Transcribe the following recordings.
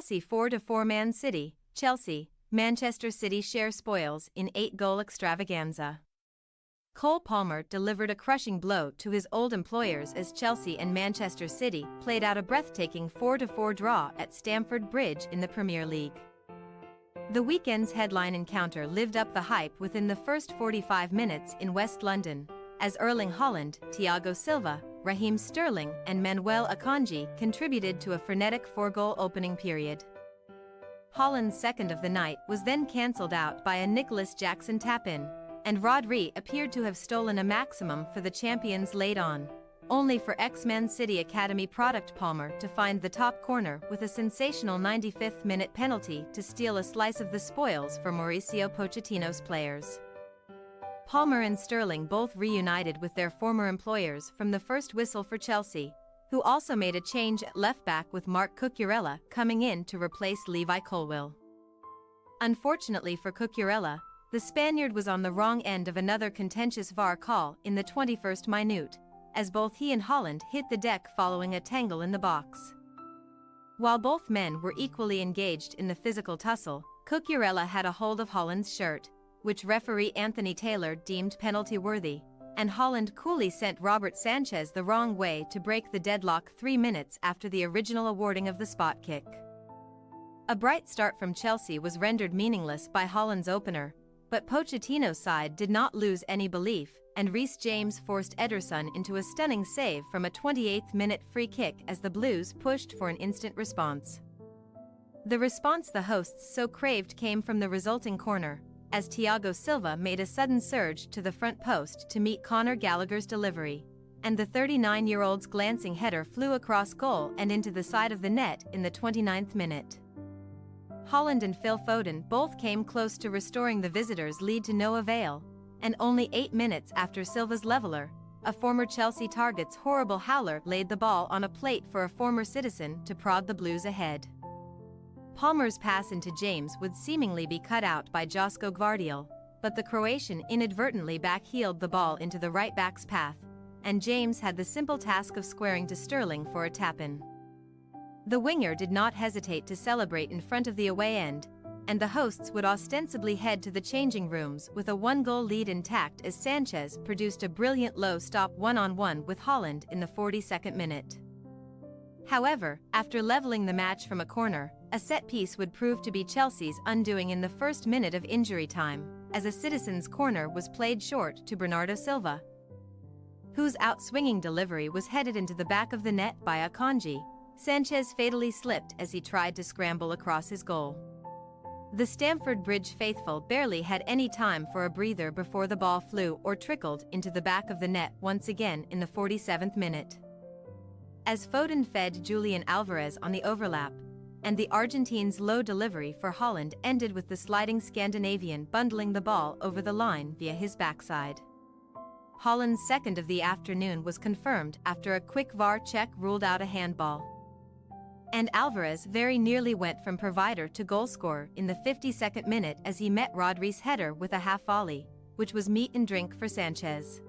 Chelsea 4-4 Man City. Chelsea, Manchester City share spoils in 8-goal extravaganza. Cole Palmer delivered a crushing blow to his old employers as Chelsea and Manchester City played out a breathtaking 4-4 draw at Stamford Bridge in the Premier League. The weekend's headline encounter lived up the hype within the first 45 minutes in West London, as Erling Haaland, Thiago Silva, Raheem Sterling and Manuel Akanji contributed to a frenetic 4-goal opening period. Haaland's second of the night was then cancelled out by a Nicholas Jackson tap-in, and Rodri appeared to have stolen a maximum for the champions late on, only for ex-Man City Academy product Palmer to find the top corner with a sensational 95th-minute penalty to steal a slice of the spoils for Mauricio Pochettino's players. Palmer and Sterling both reunited with their former employers from the first whistle for Chelsea, who also made a change at left-back with Marc Cucurella coming in to replace Levi Colwill. Unfortunately for Cucurella, the Spaniard was on the wrong end of another contentious VAR call in the 21st minute, as both he and Haaland hit the deck following a tangle in the box. While both men were equally engaged in the physical tussle, Cucurella had a hold of Haaland's shirt, which referee Anthony Taylor deemed penalty-worthy, and Haaland coolly sent Robert Sanchez the wrong way to break the deadlock 3 minutes after the original awarding of the spot kick. A bright start from Chelsea was rendered meaningless by Haaland's opener, but Pochettino's side did not lose any belief, and Reece James forced Ederson into a stunning save from a 28th-minute free kick as the Blues pushed for an instant response. The response the hosts so craved came from the resulting corner, as Thiago Silva made a sudden surge to the front post to meet Conor Gallagher's delivery, and the 39-year-old's glancing header flew across goal and into the side of the net in the 29th minute. Haaland and Phil Foden both came close to restoring the visitors' lead to no avail, and only 8 minutes after Silva's leveler, a former Chelsea target's horrible howler laid the ball on a plate for a former citizen to prod the Blues ahead. Palmer's pass into James would seemingly be cut out by Josko Gvardiol, but the Croatian inadvertently backheeled the ball into the right-back's path, and James had the simple task of squaring to Sterling for a tap-in. The winger did not hesitate to celebrate in front of the away end, and the hosts would ostensibly head to the changing rooms with a 1-goal lead intact as Sanchez produced a brilliant low-stop 1-on-1 with Haaland in the 42nd minute. However, after leveling the match from a corner, a set-piece would prove to be Chelsea's undoing in the first minute of injury time, as a citizen's corner was played short to Bernardo Silva, whose out-swinging delivery was headed into the back of the net by Akanji. Sanchez fatally slipped as he tried to scramble across his goal. The Stamford Bridge faithful barely had any time for a breather before the ball flew or trickled into the back of the net once again in the 47th minute. As Foden fed Julian Alvarez on the overlap, and the Argentine's low delivery for Haaland ended with the sliding Scandinavian bundling the ball over the line via his backside. Haaland's second of the afternoon was confirmed after a quick VAR check ruled out a handball. And Alvarez very nearly went from provider to goalscorer in the 52nd minute as he met Rodri's header with a half volley, which was meat and drink for Sanchez.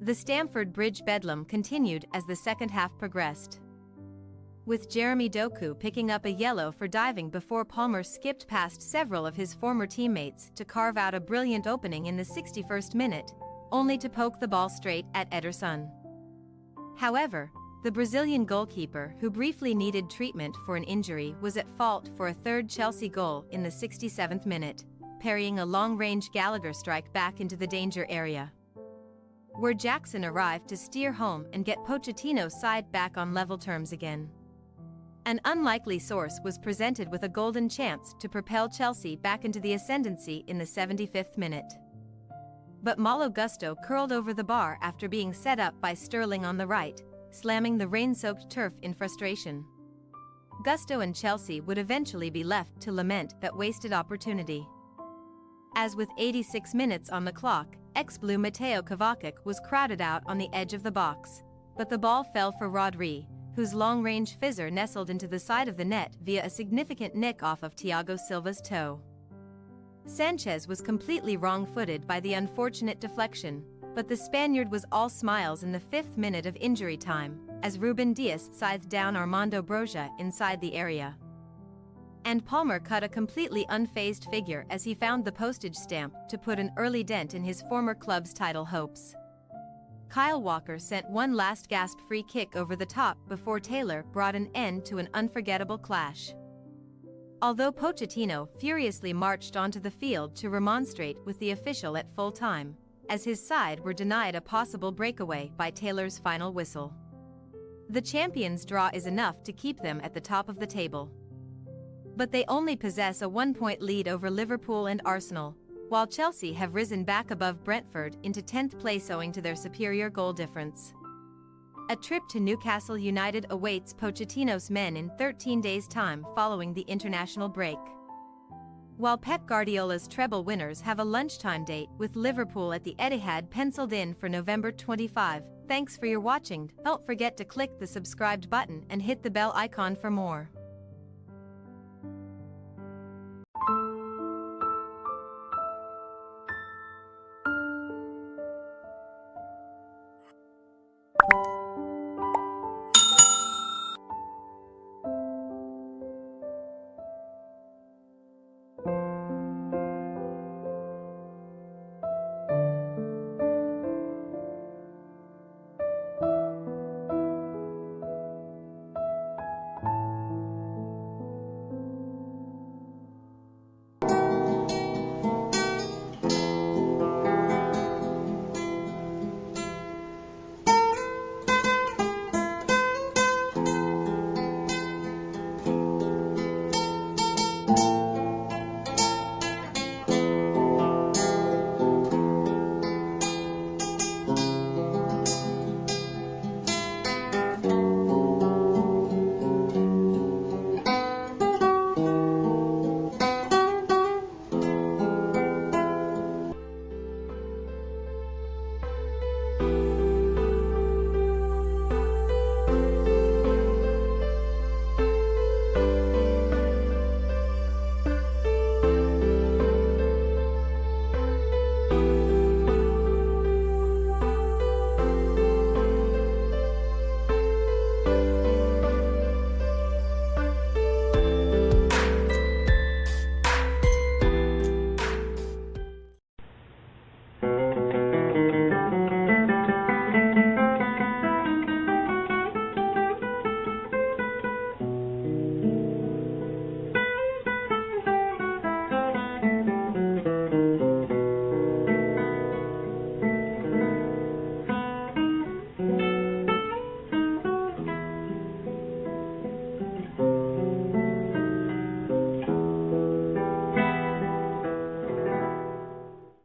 The Stamford Bridge bedlam continued as the second half progressed, with Jeremy Doku picking up a yellow for diving before Palmer skipped past several of his former teammates to carve out a brilliant opening in the 61st minute, only to poke the ball straight at Ederson. However, the Brazilian goalkeeper, who briefly needed treatment for an injury, was at fault for a third Chelsea goal in the 67th minute, parrying a long-range Gallagher strike back into the danger area, where Jackson arrived to steer home and get Pochettino's side back on level terms again. An unlikely source was presented with a golden chance to propel Chelsea back into the ascendancy in the 75th minute. But Malo Gusto curled over the bar after being set up by Sterling on the right, slamming the rain-soaked turf in frustration. Gusto and Chelsea would eventually be left to lament that wasted opportunity. As with 86 minutes on the clock, ex-Blue Mateo Kovacic was crowded out on the edge of the box, but the ball fell for Rodri, whose long-range fizzer nestled into the side of the net via a significant nick off of Thiago Silva's toe. Sanchez was completely wrong-footed by the unfortunate deflection, but the Spaniard was all smiles in the 5th minute of injury time, as Ruben Dias scythed down Armando Broja inside the area. And Palmer cut a completely unfazed figure as he found the postage stamp to put an early dent in his former club's title hopes. Kyle Walker sent one last gasp free kick over the top before Taylor brought an end to an unforgettable clash. Although Pochettino furiously marched onto the field to remonstrate with the official at full time, as his side were denied a possible breakaway by Taylor's final whistle. The champions' draw is enough to keep them at the top of the table. But they only possess a 1-point lead over Liverpool and Arsenal, while Chelsea have risen back above Brentford into 10th place owing to their superior goal difference. A trip to Newcastle United awaits Pochettino's men in 13 days' time following the international break. While Pep Guardiola's treble winners have a lunchtime date with Liverpool at the Etihad penciled in for November 25. Thanks for your watching. Don't forget to click the subscribed button and hit the bell icon for more.